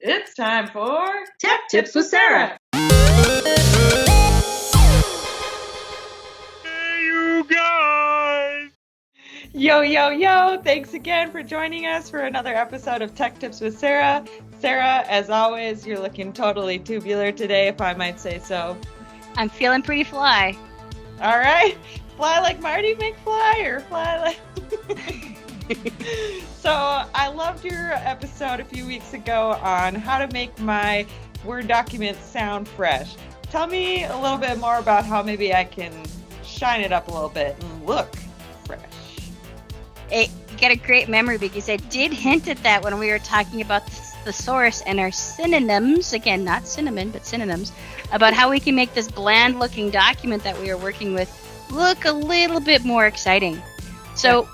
It's time for Tech Tips with Sarah. Hey, you guys! Yo! Thanks again for joining us for another episode of Tech Tips with Sarah. Sarah, as always, you're looking totally tubular today, if I might say so. I'm feeling pretty fly. All right. Fly like Marty McFly or fly like... So I loved your episode a few weeks ago on how to make my Word document sound fresh. Tell me a little bit more about how maybe I can shine it up a little bit and look fresh. You got a great memory because I did hint at that when we were talking about the thesaurus and our synonyms, again, not cinnamon, but synonyms, about how we can make this bland-looking document that we are working with look a little bit more exciting. So,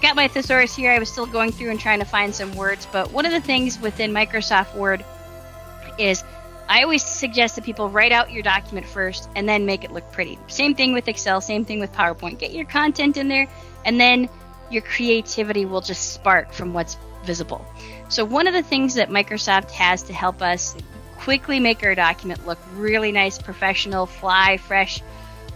got my thesaurus here. I was still going through and trying to find some words, but one of the things within Microsoft Word is I always suggest that people write out your document first and then make it look pretty. Same thing with Excel, same thing with PowerPoint. Get your content in there, and then your creativity will just spark from what's visible. So one of the things that Microsoft has to help us quickly make our document look really nice, professional, fly, fresh,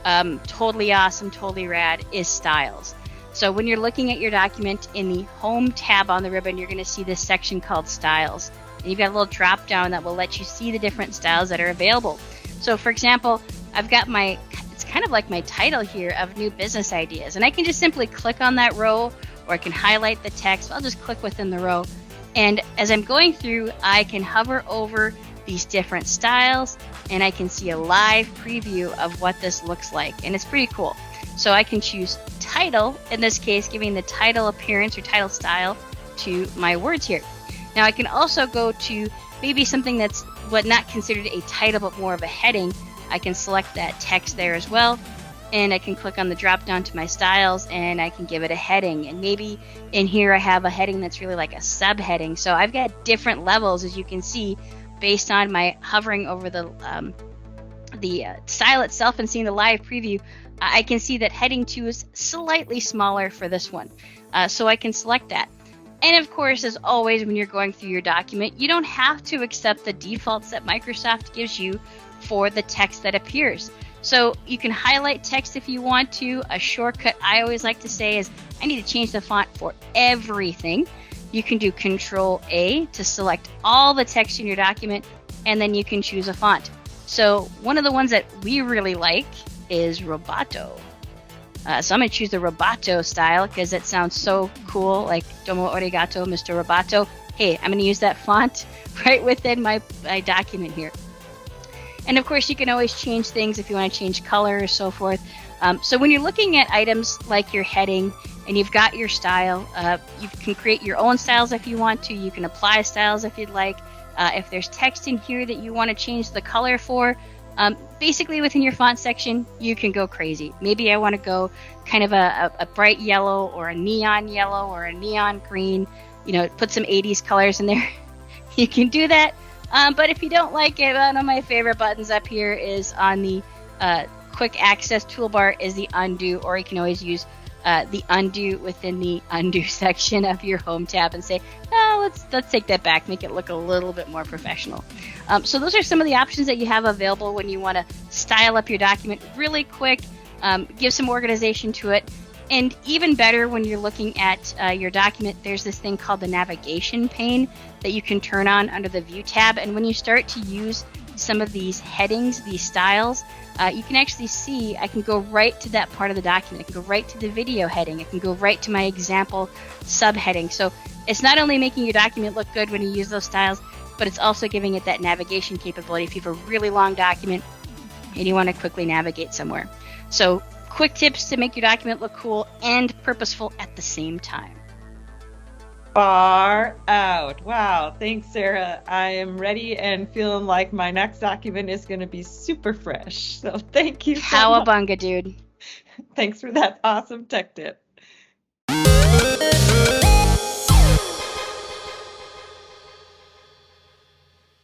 totally awesome, totally rad is styles. So when you're looking at your document in the Home tab on the ribbon, you're going to see this section called Styles. And you've got a little drop down that will let you see the different styles that are available. So for example, I've got it's kind of like my title here of new business ideas. And I can just simply click on that row, or I can highlight the text. I'll just click within the row. And as I'm going through, I can hover over these different styles, and I can see a live preview of what this looks like. And it's pretty cool. So I can choose title, in this case, giving the title appearance or title style to my words here. Now I can also go to maybe something that's not considered a title, but more of a heading. I can select that text there as well, and I can click on the drop down to my styles, and I can give it a heading. And maybe in here I have a heading that's really like a subheading. So I've got different levels, as you can see, based on my hovering over the style itself and seeing the live preview. I can see that heading 2 is slightly smaller for this one. So I can select that. And of course, as always, when you're going through your document, you don't have to accept the defaults that Microsoft gives you for the text that appears. So you can highlight text if you want to. A shortcut I always like to say is I need to change the font for everything. You can do Control A to select all the text in your document, and then you can choose a font. So one of the ones that we really like is Roboto. So I'm going to choose the Roboto style because it sounds so cool, like Domo Arigato, Mr. Roboto. Hey, I'm going to use that font right within my document here. And of course, you can always change things if you want to change color or so forth. So when you're looking at items like your heading and you've got your style, you can create your own styles if you want to. You can apply styles if you'd like. If there's text in here that you want to change the color for, basically within your font section, you can go crazy. Maybe I want to go kind of a bright yellow or a neon yellow or a neon green, put some 80s colors in there. You can do that. But if you don't like it, one of my favorite buttons up here is on the quick access toolbar is the undo, or you can always use the undo within the undo section of your Home tab and say, oh, let's take that back, make it look a little bit more professional. So those are some of the options that you have available when you want to style up your document really quick, give some organization to it. And even better, when you're looking at your document, there's this thing called the navigation pane that you can turn on under the View tab. And when you start to use some of these headings, these styles, you can actually see I can go right to that part of the document. I can go right to the video heading. I can go right to my example subheading. So it's not only making your document look good when you use those styles, but it's also giving it that navigation capability if you have a really long document and you want to quickly navigate somewhere. So quick tips to make your document look cool and purposeful at the same time. Far out. Wow. Thanks, Sarah. I am ready and feeling like my next document is going to be super fresh. So thank you so much. Cowabunga, dude. Thanks for that awesome tech tip.